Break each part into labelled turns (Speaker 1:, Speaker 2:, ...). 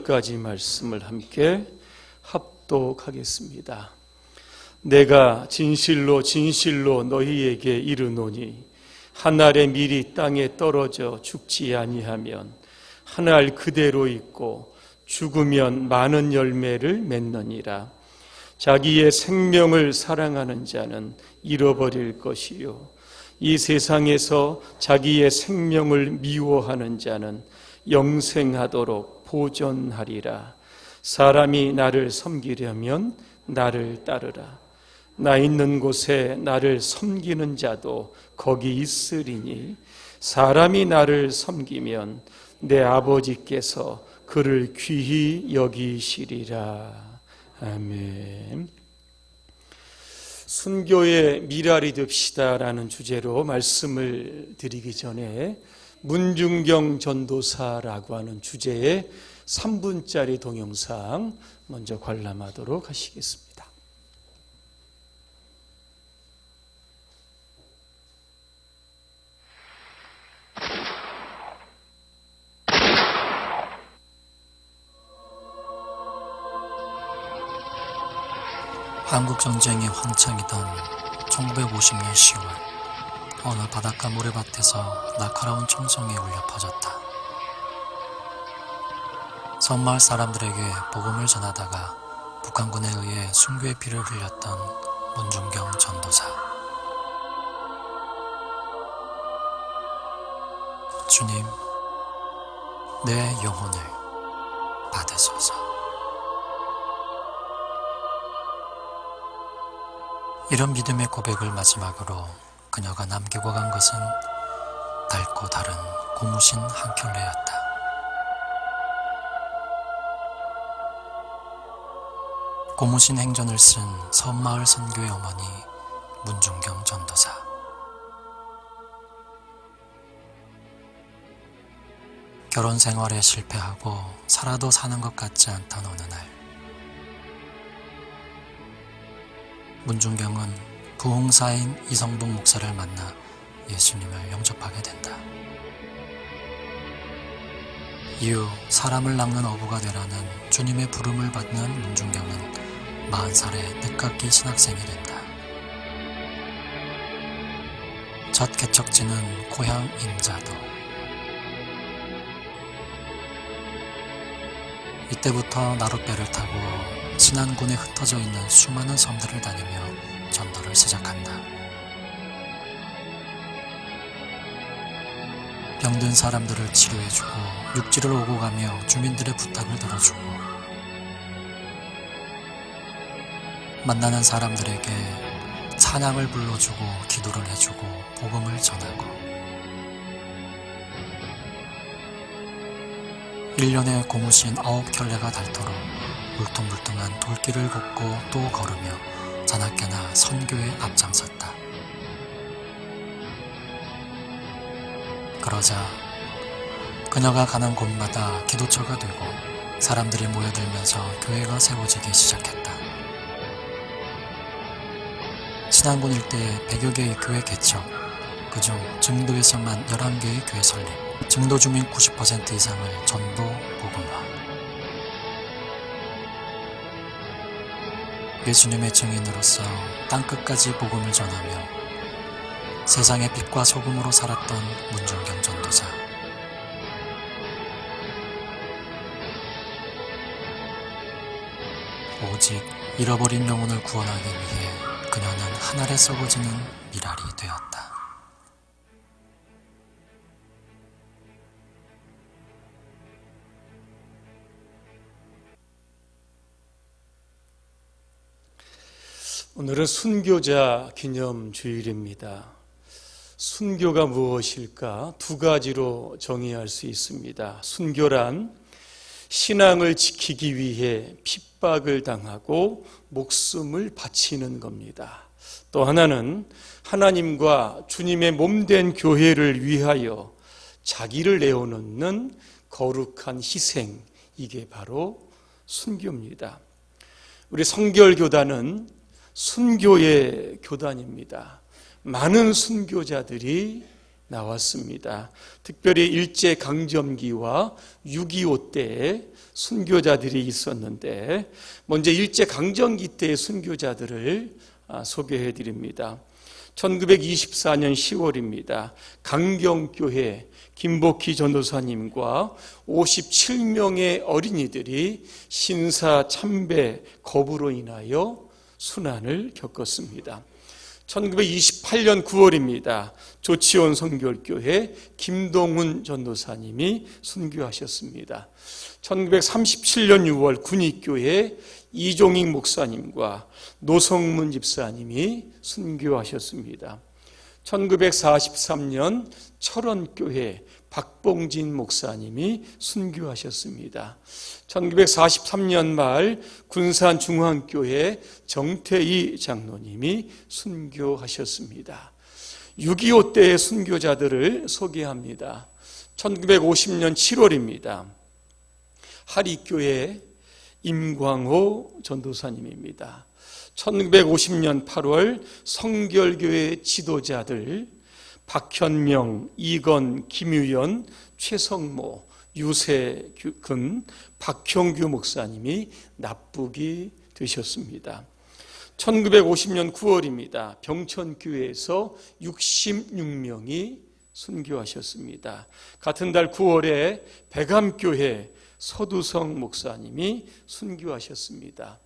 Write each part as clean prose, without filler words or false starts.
Speaker 1: 10절까지 말씀을 함께 합독하겠습니다. 내가 진실로 진실로 너희에게 이르노니 한 알의 밀이 땅에 떨어져 죽지 아니하면 한 알 그대로 있고 죽으면 많은 열매를 맺느니라. 자기의 생명을 사랑하는 자는 잃어버릴 것이요 이 세상에서 자기의 생명을 미워하는 자는 영생하도록 보존하리라. 사람이 나를 섬기려면 나를 따르라. 나 있는 곳에 나를 섬기는 자도 거기 있으리니 사람이 나를 섬기면 내 아버지께서 그를 귀히 여기시리라. 아멘. 순교의 미랄이 됩시다라는 주제로 말씀을 드리기 전에 문중경 전도사라고 하는 주제의 3분짜리 동영상 먼저 관람하도록 하시겠습니다.
Speaker 2: 한국전쟁이 한창이던 1950년 10월 어느 바닷가 모래밭에서 날카로운 총성이 울려 퍼졌다. 섬마을 사람들에게 복음을 전하다가 북한군에 의해 순교의 피를 흘렸던 문중경 전도사. 주님, 내 영혼을 받으소서. 이런 믿음의 고백을 마지막으로 그녀가 남기고 간 것은 달고 다른 고무신 한 켤레였다. 고무신 행전을 쓴 섬마을 선교의 어머니 문중경 전도사. 결혼 생활에 실패하고 살아도 사는 것 같지 않던 어느 날 문중경은 부흥사인 이성복 목사를 만나 예수님을 영접하게 된다. 이후 사람을 낚는 어부가 되라는 주님의 부름을 받는 문중경은 40살에 늦깎이 신학생이 된다. 첫 개척지는 고향 임자도. 이때부터 나룻배를 타고 진안군에 흩어져 있는 수많은 섬들을 다니며 전도를 시작한다. 병든 사람들을 치료해주고 육지를 오고 가며 주민들의 부탁을 들어주고 만나는 사람들에게 찬양을 불러주고 기도를 해주고 복음을 전하고 1년에 고무신 9켤레가 닳도록 울퉁불퉁한 돌길을 걷고 또 걸으며 자나깨나 선교에 앞장섰다. 그러자 그녀가 가는 곳마다 기도처가 되고 사람들이 모여들면서 교회가 세워지기 시작했다. 진안군 일대에 100여 개의 교회 개척, 그중 증도에서만 11개의 교회 설립, 증도 주민 90% 이상을 전도 복음화. 예수님의 증인으로서 땅끝까지 복음을 전하며 세상의 빛과 소금으로 살았던 문중경 전도사. 오직 잃어버린 영혼을 구원하기 위해 그녀는 하늘에 썩어지는 미랄이 되었다.
Speaker 1: 오늘은 순교자 기념 주일입니다. 순교가 무엇일까? 두 가지로 정의할 수 있습니다. 순교란 신앙을 지키기 위해 핍박을 당하고 목숨을 바치는 겁니다. 또 하나는 하나님과 주님의 몸된 교회를 위하여 자기를 내어놓는 거룩한 희생, 이게 바로 순교입니다. 우리 성결교단은 순교의 교단입니다. 많은 순교자들이 나왔습니다. 특별히 일제강점기와 6.25 때에 순교자들이 있었는데 먼저 일제강점기 때의 순교자들을 소개해 드립니다. 1924년 10월입니다. 강경교회 김복희 전도사님과 57명의 어린이들이 신사 참배 거부로 인하여 순환을 겪었습니다. 1928년 9월입니다. 조치원 성결교회 김동훈 전도사님이 순교하셨습니다. 1937년 6월 군익교회 이종익 목사님과 노성문 집사님이 순교하셨습니다. 1943년 철원교회 박봉진 목사님이 순교하셨습니다. 1943년 말 군산중앙교회 정태희 장로님이 순교하셨습니다. 6.25 때의 순교자들을 소개합니다. 1950년 7월입니다. 하리교회 임광호 전도사님입니다. 1950년 8월 성결교회 지도자들 박현명, 이건, 김유연, 최성모, 유세근, 박형규 목사님이 납북이 되셨습니다. 1950년 9월입니다. 병천교회에서 66명이 순교하셨습니다. 같은 달 9월에 백암교회 서두성 목사님이 순교하셨습니다.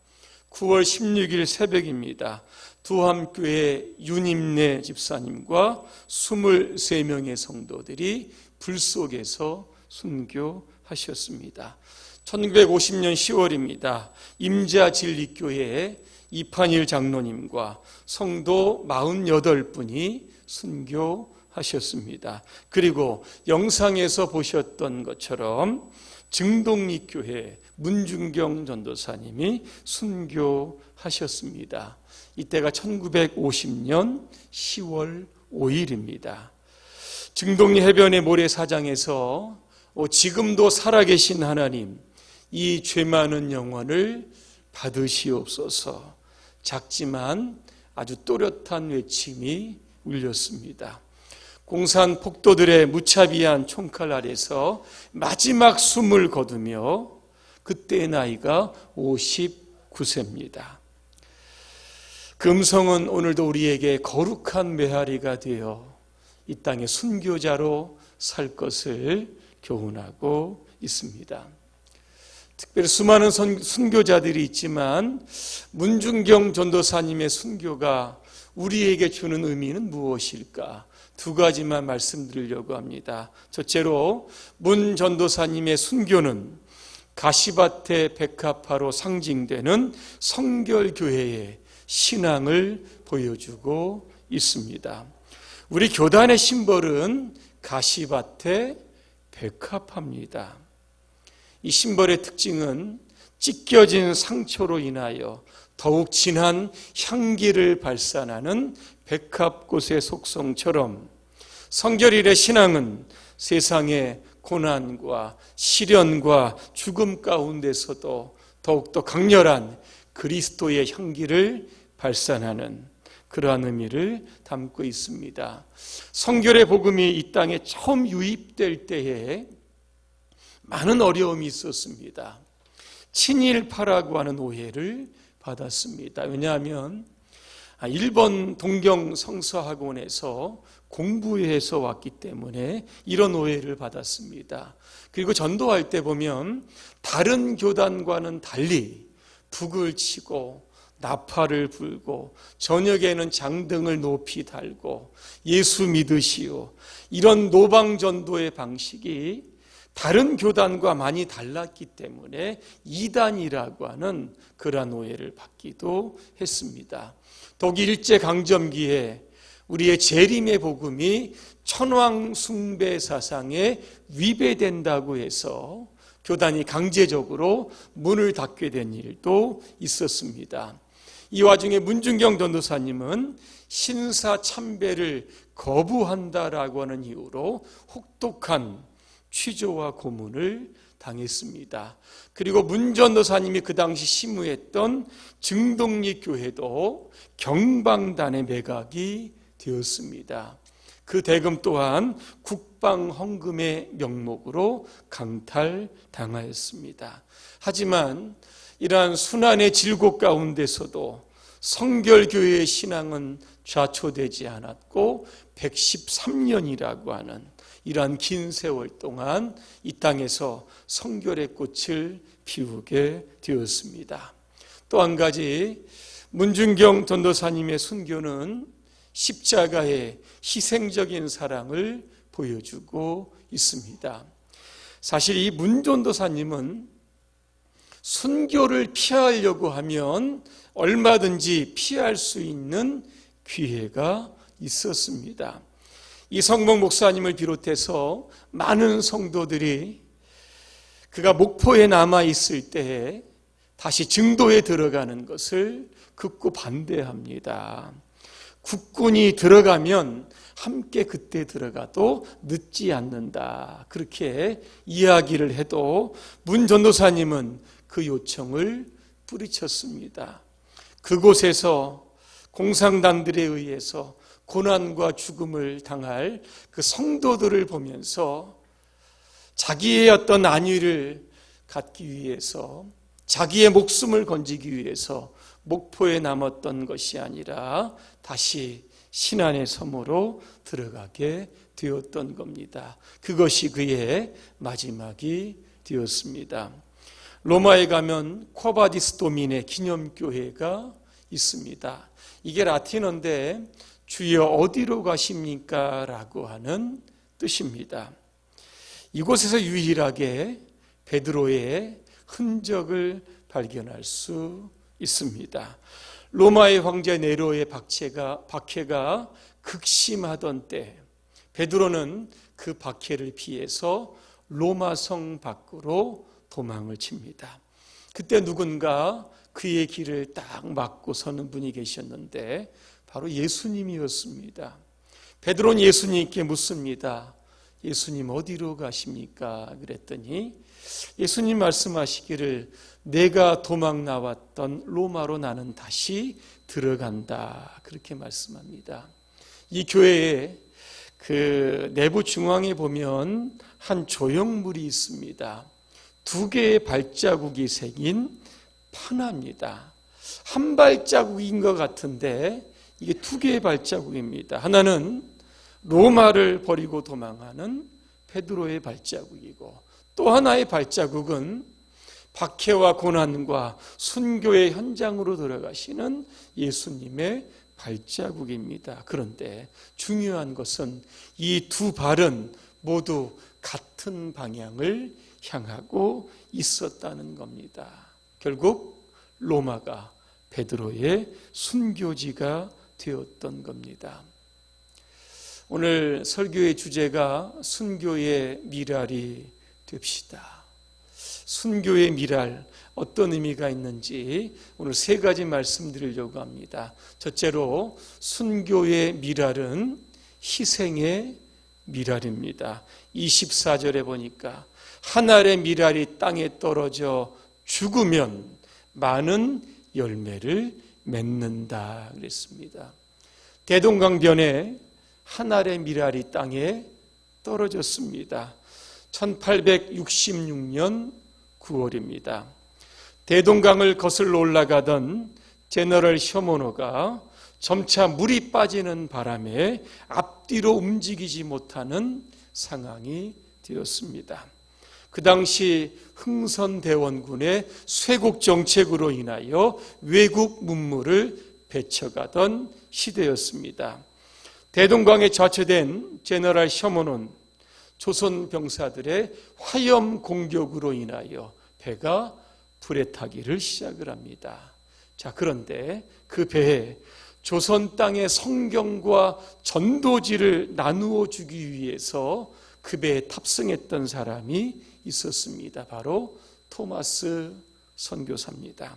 Speaker 1: 9월 16일 새벽입니다. 두함교회 윤임래 집사님과 23명의 성도들이 불 속에서 순교하셨습니다. 1950년 10월입니다. 임자진리교회 이판일 장로님과 성도 48분이 순교하셨습니다. 그리고 영상에서 보셨던 것처럼 증동리교회 문중경 전도사님이 순교하셨습니다. 이때가 1950년 10월 5일입니다. 증동리 해변의 모래사장에서 지금도 살아계신 하나님, 이 죄 많은 영혼을 받으시옵소서. 작지만 아주 또렷한 외침이 울렸습니다. 공산 폭도들의 무차비한 총칼 아래서 마지막 숨을 거두며 그때의 나이가 59세입니다. 그 음성은 오늘도 우리에게 거룩한 메아리가 되어 이 땅의 순교자로 살 것을 교훈하고 있습니다. 특별히 수많은 순교자들이 있지만 문중경 전도사님의 순교가 우리에게 주는 의미는 무엇일까? 두 가지만 말씀드리려고 합니다. 첫째로 문 전도사님의 순교는 가시밭의 백합화로 상징되는 성결교회의 신앙을 보여주고 있습니다. 우리 교단의 심벌은 가시밭의 백합화입니다. 이 심벌의 특징은 찢겨진 상처로 인하여 더욱 진한 향기를 발산하는 백합꽃의 속성처럼 성결일의 신앙은 세상의 고난과 시련과 죽음 가운데서도 더욱더 강렬한 그리스도의 향기를 발산하는 그러한 의미를 담고 있습니다. 성결의 복음이 이 땅에 처음 유입될 때에 많은 어려움이 있었습니다. 친일파라고 하는 오해를 받았습니다. 왜냐하면 일본 동경 성서학원에서 공부해서 왔기 때문에 이런 오해를 받았습니다. 그리고 전도할 때 보면 다른 교단과는 달리 북을 치고 나팔을 불고 저녁에는 장등을 높이 달고 예수 믿으시오, 이런 노방전도의 방식이 다른 교단과 많이 달랐기 때문에 이단이라고 하는 그러한 오해를 받기도 했습니다. 독일 일제강점기에 우리의 재림의 복음이 천황 숭배 사상에 위배된다고 해서 교단이 강제적으로 문을 닫게 된 일도 있었습니다. 이 와중에 문중경 전도사님은 신사 참배를 거부한다라고 하는 이유로 혹독한 취조와 고문을 당했습니다. 그리고 문 전도사님이 그 당시 심우했던 증동리 교회도 경방단의 매각이 되었습니다. 그 대금 또한 국방 헌금의 명목으로 강탈당하였습니다. 하지만 이러한 순환의 질곡 가운데서도 성결교회의 신앙은 좌초되지 않았고 113년이라고 하는 이러한 긴 세월 동안 이 땅에서 성결의 꽃을 피우게 되었습니다. 또 한 가지 문준경 전도사님의 순교는 십자가의 희생적인 사랑을 보여주고 있습니다. 사실 이 문전도사님은 순교를 피하려고 하면 얼마든지 피할 수 있는 기회가 있었습니다. 이 성봉 목사님을 비롯해서 많은 성도들이 그가 목포에 남아 있을 때에 다시 증도에 들어가는 것을 극구 반대합니다. 국군이 들어가면 함께 그때 들어가도 늦지 않는다. 그렇게 이야기를 해도 문 전도사님은 그 요청을 뿌리쳤습니다. 그곳에서 공산당들에 의해서 고난과 죽음을 당할 그 성도들을 보면서 자기의 어떤 안위를 갖기 위해서, 자기의 목숨을 건지기 위해서 목포에 남았던 것이 아니라 다시 신안의 섬으로 들어가게 되었던 겁니다. 그것이 그의 마지막이 되었습니다. 로마에 가면 쿼바디스 도민의 기념교회가 있습니다. 이게 라틴어인데 주여 어디로 가십니까? 라고 하는 뜻입니다. 이곳에서 유일하게 베드로의 흔적을 발견할 수 있습니다. 로마의 황제 네로의 박해가 극심하던 때 베드로는 그 박해를 피해서 로마 성 밖으로 도망을 칩니다. 그때 누군가 그의 길을 딱 막고 서는 분이 계셨는데 바로 예수님이었습니다. 베드로는 예수님께 묻습니다. 예수님 어디로 가십니까? 그랬더니 예수님 말씀하시기를 내가 도망 나왔던 로마로 나는 다시 들어간다. 그렇게 말씀합니다. 이 교회의 그 내부 중앙에 보면 한 조형물이 있습니다. 2개의 발자국이 새긴 판화입니다. 한 발자국인 것 같은데 이게 2개의 발자국입니다. 하나는 로마를 버리고 도망하는 베드로의 발자국이고 또 하나의 발자국은 박해와 고난과 순교의 현장으로 들어가시는 예수님의 발자국입니다. 그런데 중요한 것은 이 2 발은 모두 같은 방향을 향하고 있었다는 겁니다. 결국 로마가 베드로의 순교지가 되었던 겁니다. 오늘 설교의 주제가 순교의 미랄이 됩시다. 순교의 미랄, 어떤 의미가 있는지 오늘 3가지 말씀드리려고 합니다. 첫째로 순교의 미랄은 희생의 미랄입니다. 24절에 보니까 한 알의 미랄이 땅에 떨어져 죽으면 많은 열매를 맺는다 그랬습니다. 대동강변에 한 알의 미랄이 땅에 떨어졌습니다. 1866년 9월입니다. 대동강을 거슬러 올라가던 제너럴 셔모노가 점차 물이 빠지는 바람에 앞뒤로 움직이지 못하는 상황이 되었습니다. 그 당시 흥선대원군의 쇄국 정책으로 인하여 외국 문물을 배쳐가던 시대였습니다. 대동강에 좌초된 제너럴 셔모노는 조선 병사들의 화염 공격으로 인하여 배가 불에 타기를 시작을 합니다. 자, 그런데 그 배에 조선 땅의 성경과 전도지를 나누어 주기 위해서 그 배에 탑승했던 사람이 있었습니다. 바로 토마스 선교사입니다.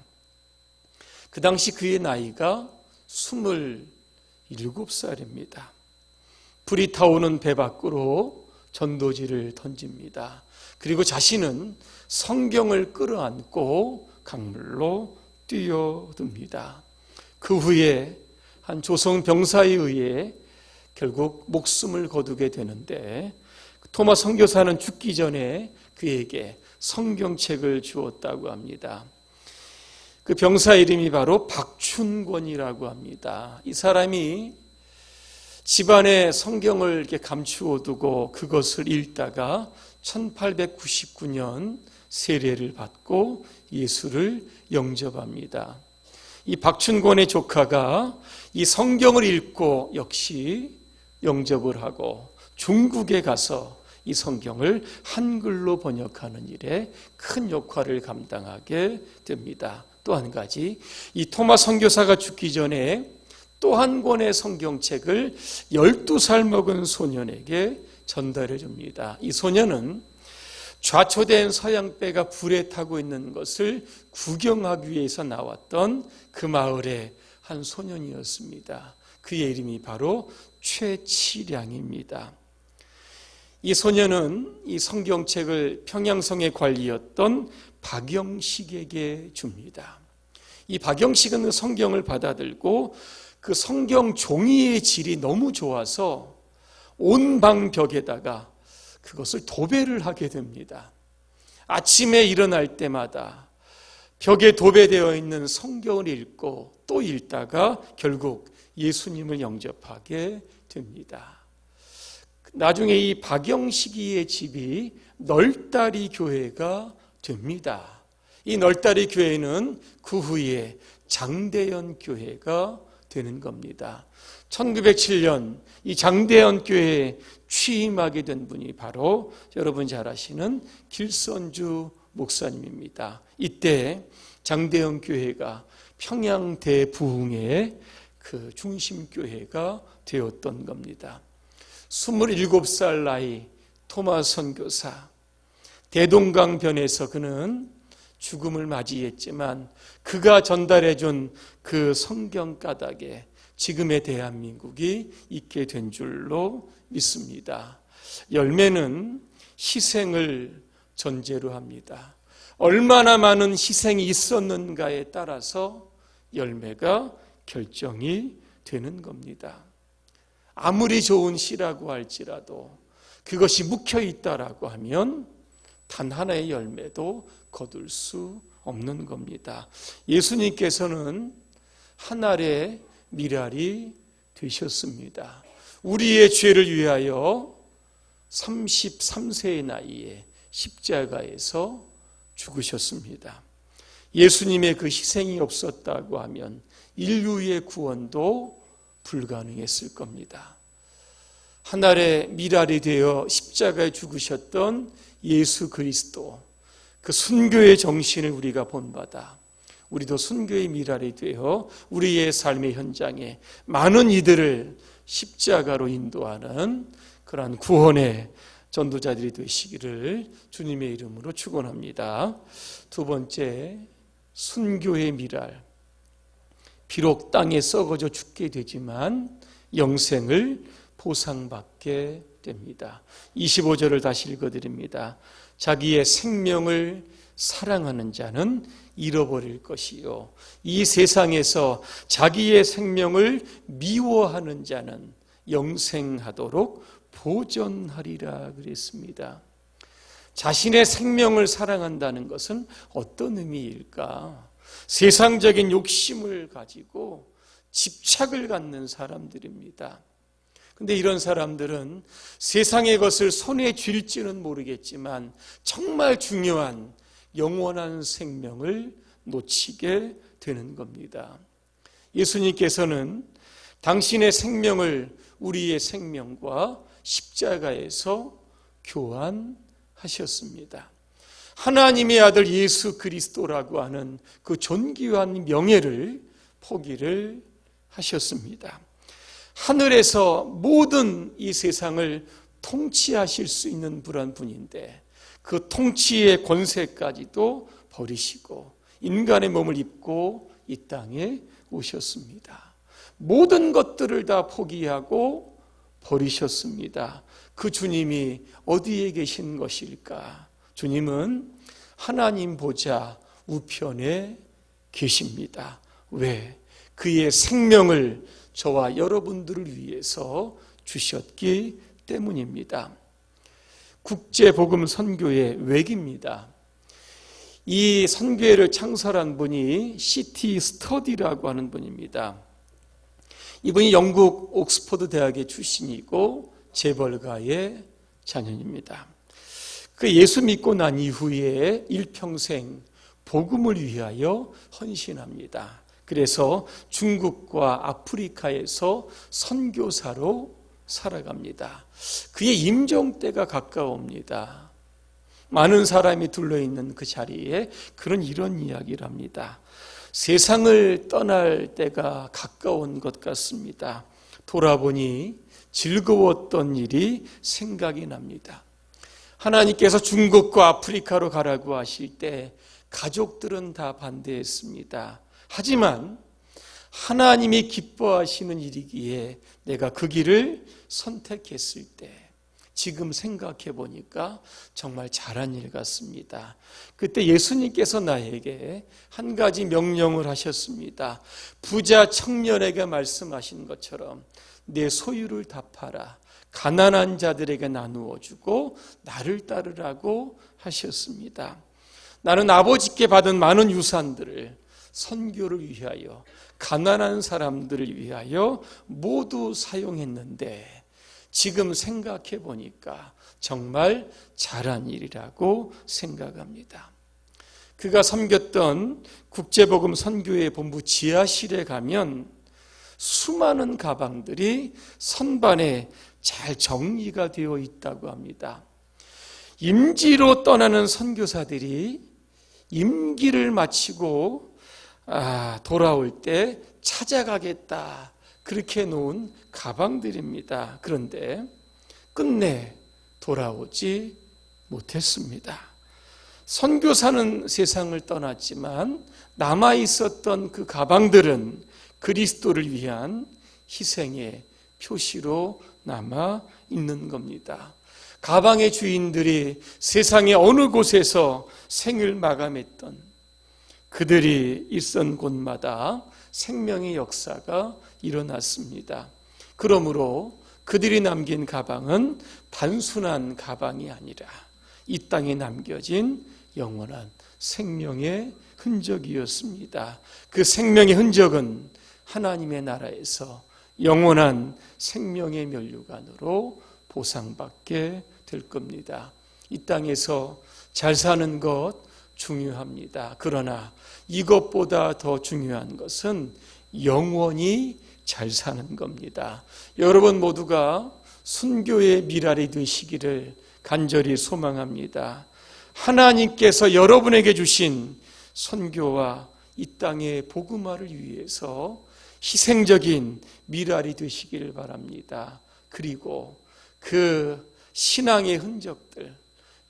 Speaker 1: 그 당시 그의 나이가 27살입니다. 불이 타오는 배 밖으로 전도지를 던집니다. 그리고 자신은 성경을 끌어안고 강물로 뛰어듭니다. 그 후에 한 조선 병사에 의해 결국 목숨을 거두게 되는데 토마 선교사는 죽기 전에 그에게 성경책을 주었다고 합니다. 그 병사 이름이 바로 박춘권이라고 합니다. 이 사람이 집안에 성경을 이렇게 감추어 두고 그것을 읽다가 1899년 세례를 받고 예수를 영접합니다. 이 박춘권의 조카가 이 성경을 읽고 역시 영접을 하고 중국에 가서 이 성경을 한글로 번역하는 일에 큰 역할을 감당하게 됩니다. 또 한 가지, 이 토마 선교사가 죽기 전에 또 한 권의 성경책을 12살 먹은 소년에게 전달해 줍니다. 이 소년은 좌초된 서양배가 불에 타고 있는 것을 구경하기 위해서 나왔던 그 마을의 한 소년이었습니다. 그의 이름이 바로 최치량입니다. 이 소년은 이 성경책을 평양성의 관리였던 박영식에게 줍니다. 이 박영식은 그 성경을 받아들고 그 성경 종이의 질이 너무 좋아서 온 방 벽에다가 그것을 도배를 하게 됩니다. 아침에 일어날 때마다 벽에 도배되어 있는 성경을 읽고 또 읽다가 결국 예수님을 영접하게 됩니다. 나중에 이 박영식이의 집이 널다리 교회가 됩니다. 이 널다리 교회는 그 후에 장대연 교회가 되는 겁니다. 1907년 이 장대연 교회에 취임하게 된 분이 바로 여러분 잘 아시는 길선주 목사님입니다. 이때 장대연 교회가 평양 대부흥의 그 중심 교회가 되었던 겁니다. 27살 나이 토마 선교사, 대동강변에서 그는 죽음을 맞이했지만 그가 전달해 준 그 성경 가닥에 지금의 대한민국이 있게 된 줄로 믿습니다. 열매는 희생을 전제로 합니다. 얼마나 많은 희생이 있었는가에 따라서 열매가 결정이 되는 겁니다. 아무리 좋은 시라고 할지라도 그것이 묵혀 있다라고 하면 단 하나의 열매도 거둘 수 없는 겁니다. 예수님께서는 한 알의 미랄이 되셨습니다. 우리의 죄를 위하여 33세의 나이에 십자가에서 죽으셨습니다. 예수님의 그 희생이 없었다고 하면 인류의 구원도 불가능했을 겁니다. 한 알의 미랄이 되어 십자가에 죽으셨던 예수 그리스도, 그 순교의 정신을 우리가 본받아 우리도 순교의 미랄이 되어 우리의 삶의 현장에 많은 이들을 십자가로 인도하는 그러한 구원의 전도자들이 되시기를 주님의 이름으로 축원합니다. 두 번째, 순교의 미랄. 비록 땅에 썩어져 죽게 되지만 영생을 보상받게 됩니다. 25절을 다시 읽어드립니다. 자기의 생명을 사랑하는 자는 잃어버릴 것이요, 이 세상에서 자기의 생명을 미워하는 자는 영생하도록 보존하리라 그랬습니다. 자신의 생명을 사랑한다는 것은 어떤 의미일까? 세상적인 욕심을 가지고 집착을 갖는 사람들입니다. 근데 이런 사람들은 세상의 것을 손에 쥘지는 모르겠지만 정말 중요한 영원한 생명을 놓치게 되는 겁니다. 예수님께서는 당신의 생명을 우리의 생명과 십자가에서 교환하셨습니다. 하나님의 아들 예수 그리스도라고 하는 그 존귀한 명예를 포기를 하셨습니다. 하늘에서 모든 이 세상을 통치하실 수 있는 분인데 그 통치의 권세까지도 버리시고 인간의 몸을 입고 이 땅에 오셨습니다. 모든 것들을 다 포기하고 버리셨습니다. 그 주님이 어디에 계신 것일까? 주님은 하나님 보좌 우편에 계십니다. 왜? 그의 생명을 저와 여러분들을 위해서 주셨기 때문입니다. 국제복음 선교의 외기입니다. 이 선교회를 창설한 분이 C.T. 스터디라고 하는 분입니다. 이분이 영국 옥스퍼드 대학의 출신이고 재벌가의 자녀입니다. 그 예수 믿고 난 이후에 일평생 복음을 위하여 헌신합니다. 그래서 중국과 아프리카에서 선교사로 살아갑니다. 그의 임종 때가 가까웁니다. 많은 사람이 둘러있는 그 자리에 그런 이런 이야기를 합니다. 세상을 떠날 때가 가까운 것 같습니다. 돌아보니 즐거웠던 일이 생각이 납니다. 하나님께서 중국과 아프리카로 가라고 하실 때 가족들은 다 반대했습니다. 하지만 하나님이 기뻐하시는 일이기에 내가 그 길을 선택했을 때 지금 생각해 보니까 정말 잘한 일 같습니다. 그때 예수님께서 나에게 한 가지 명령을 하셨습니다. 부자 청년에게 말씀하신 것처럼 내 소유를 다 팔아 가난한 자들에게 나누어 주고 나를 따르라고 하셨습니다. 나는 아버지께 받은 많은 유산들을 선교를 위하여 가난한 사람들을 위하여 모두 사용했는데 지금 생각해 보니까 정말 잘한 일이라고 생각합니다. 그가 섬겼던 국제복음 선교회 본부 지하실에 가면 수많은 가방들이 선반에 잘 정리가 되어 있다고 합니다. 임지로 떠나는 선교사들이 임기를 마치고 돌아올 때 찾아가겠다 그렇게 놓은 가방들입니다. 그런데 끝내 돌아오지 못했습니다. 선교사는 세상을 떠났지만 남아있었던 그 가방들은 그리스도를 위한 희생의 표시로 남아 있는 겁니다. 가방의 주인들이 세상의 어느 곳에서 생을 마감했던 그들이 있던 곳마다 생명의 역사가 일어났습니다. 그러므로 그들이 남긴 가방은 단순한 가방이 아니라 이 땅에 남겨진 영원한 생명의 흔적이었습니다. 그 생명의 흔적은 하나님의 나라에서 영원한 생명의 면류관으로 보상받게 될 겁니다. 이 땅에서 잘 사는 것 중요합니다. 그러나 이것보다 더 중요한 것은 영원히 잘 사는 겁니다. 여러분 모두가 순교의 미랄이 되시기를 간절히 소망합니다. 하나님께서 여러분에게 주신 선교와 이 땅의 복음화를 위해서 희생적인 미랄이 되시기를 바랍니다. 그리고 그 신앙의 흔적들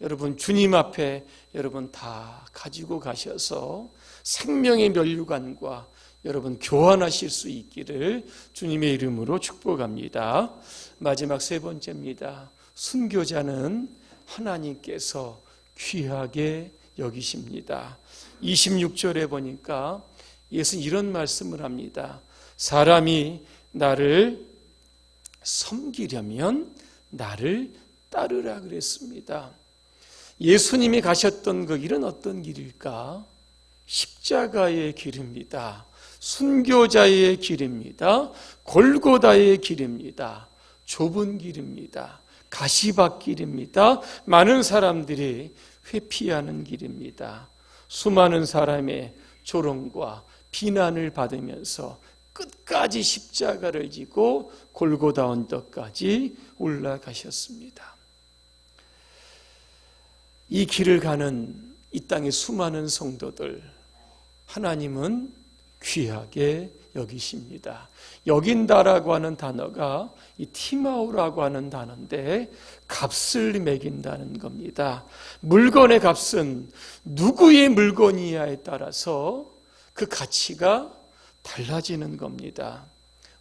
Speaker 1: 여러분 주님 앞에 여러분 다 가지고 가셔서 생명의 면류관과 여러분 교환하실 수 있기를 주님의 이름으로 축복합니다. 마지막 세 번째입니다. 순교자는 하나님께서 귀하게 여기십니다. 26절에 보니까 예수는 이런 말씀을 합니다. 사람이 나를 섬기려면 나를 따르라 그랬습니다. 예수님이 가셨던 그 길은 어떤 길일까? 십자가의 길입니다. 순교자의 길입니다. 골고다의 길입니다. 좁은 길입니다. 가시밭길입니다. 많은 사람들이 회피하는 길입니다. 수많은 사람의 조롱과 비난을 받으면서 끝까지 십자가를 지고 골고다 언덕까지 올라가셨습니다. 이 길을 가는 이 땅의 수많은 성도들 하나님은 귀하게 여기십니다. 여긴다라고 하는 단어가 이 티마우라고 하는 단어인데 값을 매긴다는 겁니다. 물건의 값은 누구의 물건이냐에 따라서 그 가치가 달라지는 겁니다.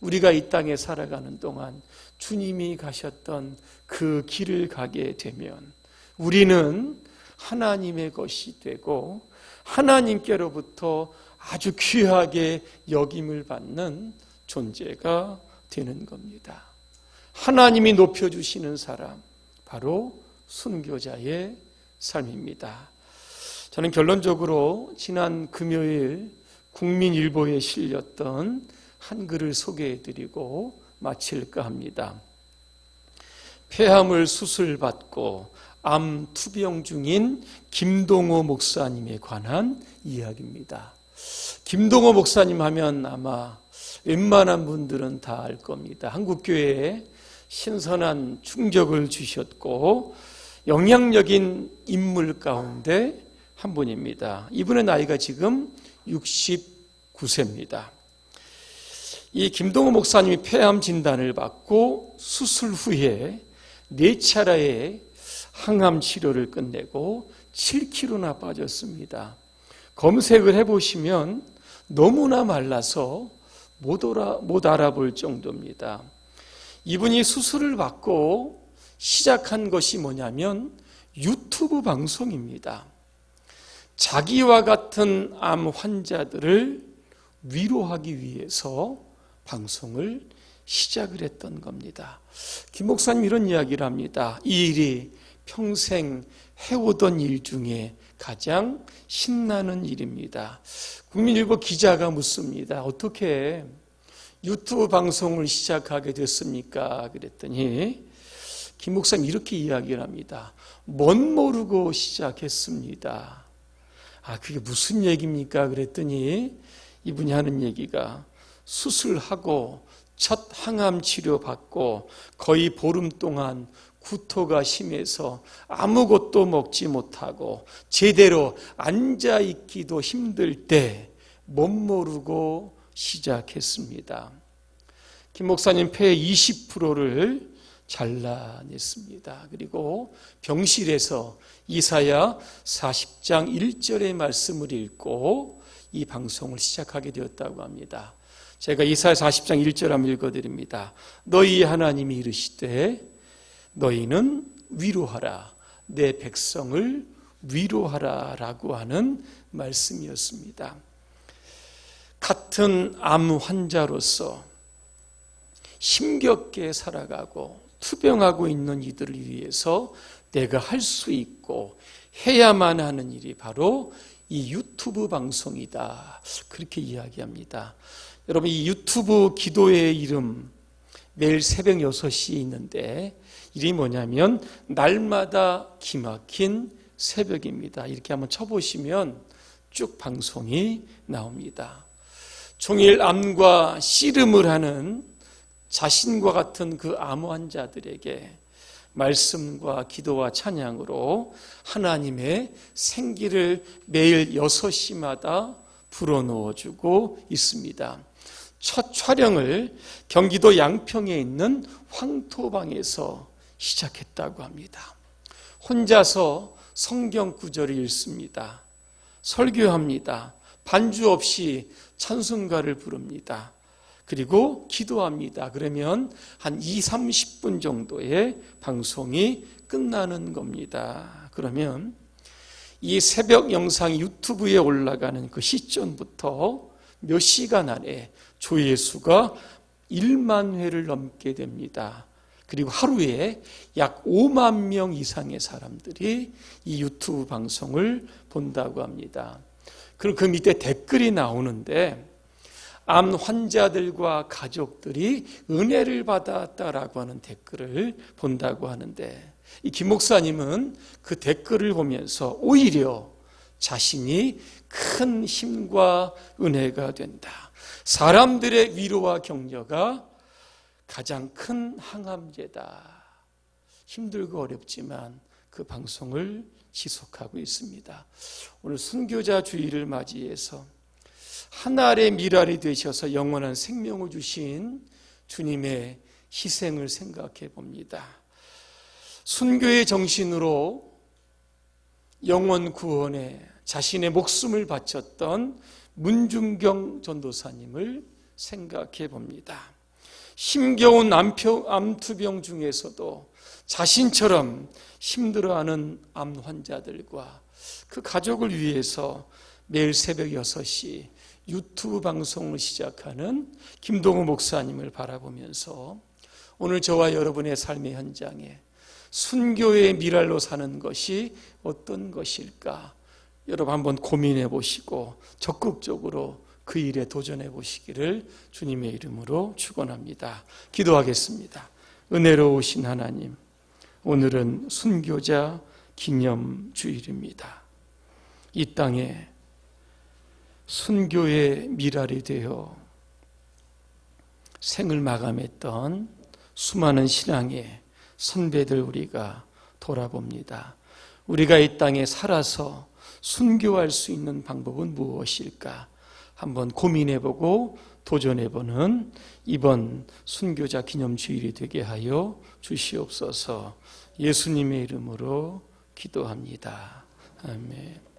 Speaker 1: 우리가 이 땅에 살아가는 동안 주님이 가셨던 그 길을 가게 되면 우리는 하나님의 것이 되고 하나님께로부터 아주 귀하게 여김을 받는 존재가 되는 겁니다. 하나님이 높여주시는 사람, 바로 순교자의 삶입니다. 저는 결론적으로 지난 금요일 국민일보에 실렸던 한 글을 소개해드리고 마칠까 합니다. 폐암을 수술받고 암 투병 중인 김동호 목사님에 관한 이야기입니다. 김동호 목사님 하면 아마 웬만한 분들은 다 알 겁니다. 한국교회에 신선한 충격을 주셨고 영향력인 인물 가운데 한 분입니다. 이분의 나이가 지금 69세입니다. 이 김동호 목사님이 폐암 진단을 받고 수술 후에 4차례의 항암 치료를 끝내고 7kg나 빠졌습니다. 검색을 해보시면 너무나 말라서 못 알아볼 정도입니다. 이분이 수술을 받고 시작한 것이 뭐냐면 유튜브 방송입니다. 자기와 같은 암 환자들을 위로하기 위해서 방송을 시작을 했던 겁니다. 김 목사님 이런 이야기를 합니다. 이 일이 평생 해오던 일 중에 가장 신나는 일입니다. 국민일보 기자가 묻습니다. 어떻게 유튜브 방송을 시작하게 됐습니까? 그랬더니 김 목사님 이렇게 이야기를 합니다. 멋 모르고 시작했습니다. 그게 무슨 얘기입니까? 그랬더니 이분이 하는 얘기가 수술하고 첫 항암 치료 받고 거의 보름 동안 구토가 심해서 아무것도 먹지 못하고 제대로 앉아있기도 힘들 때 못 모르고 시작했습니다. 김 목사님 폐 20%를 잘라냈습니다. 그리고 병실에서 이사야 40장 1절의 말씀을 읽고 이 방송을 시작하게 되었다고 합니다. 제가 이사야 40장 1절 한번 읽어드립니다. 너희 하나님이 이르시되 너희는 위로하라, 내 백성을 위로하라 라고 하는 말씀이었습니다. 같은 암 환자로서 힘겹게 살아가고 투병하고 있는 이들을 위해서 내가 할 수 있고 해야만 하는 일이 바로 이 유튜브 방송이다. 그렇게 이야기합니다. 여러분, 이 유튜브 기도의 이름 매일 새벽 6시에 있는데 이름이 뭐냐면 날마다 기막힌 새벽입니다. 이렇게 한번 쳐보시면 쭉 방송이 나옵니다. 종일 암과 씨름을 하는 자신과 같은 그 암 환자들에게 말씀과 기도와 찬양으로 하나님의 생기를 매일 6시마다 불어넣어주고 있습니다. 첫 촬영을 경기도 양평에 있는 황토방에서 시작했다고 합니다. 혼자서 성경 구절을 읽습니다. 설교합니다. 반주 없이 찬송가를 부릅니다. 그리고 기도합니다. 그러면 한 20-30분 정도의 방송이 끝나는 겁니다. 그러면 이 새벽 영상이 유튜브에 올라가는 그 시점부터 몇 시간 안에 조회수가 1만 회를 넘게 됩니다. 그리고 하루에 약 5만 명 이상의 사람들이 이 유튜브 방송을 본다고 합니다. 그리고 그 밑에 댓글이 나오는데 암 환자들과 가족들이 은혜를 받았다라고 하는 댓글을 본다고 하는데 이 김 목사님은 그 댓글을 보면서 오히려 자신이 큰 힘과 은혜가 된다. 사람들의 위로와 격려가 가장 큰 항암제다. 힘들고 어렵지만 그 방송을 지속하고 있습니다. 오늘 순교자 주일을 맞이해서 하늘의 미랄이 되셔서 영원한 생명을 주신 주님의 희생을 생각해 봅니다. 순교의 정신으로 영원 구원에 자신의 목숨을 바쳤던 문중경 전도사님을 생각해 봅니다. 힘겨운 암투병 중에서도 자신처럼 힘들어하는 암 환자들과 그 가족을 위해서 매일 새벽 6시 유튜브 방송을 시작하는 김동호 목사님을 바라보면서 오늘 저와 여러분의 삶의 현장에 순교의 미랄로 사는 것이 어떤 것일까? 여러분 한번 고민해 보시고 적극적으로 그 일에 도전해 보시기를 주님의 이름으로 축원합니다. 기도하겠습니다. 은혜로우신 하나님, 오늘은 순교자 기념주일입니다. 이 땅에 순교의 미랄이 되어 생을 마감했던 수많은 신앙의 선배들 우리가 돌아봅니다. 우리가 이 땅에 살아서 순교할 수 있는 방법은 무엇일까? 한번 고민해보고 도전해보는 이번 순교자 기념주일이 되게 하여 주시옵소서. 예수님의 이름으로 기도합니다. 아멘.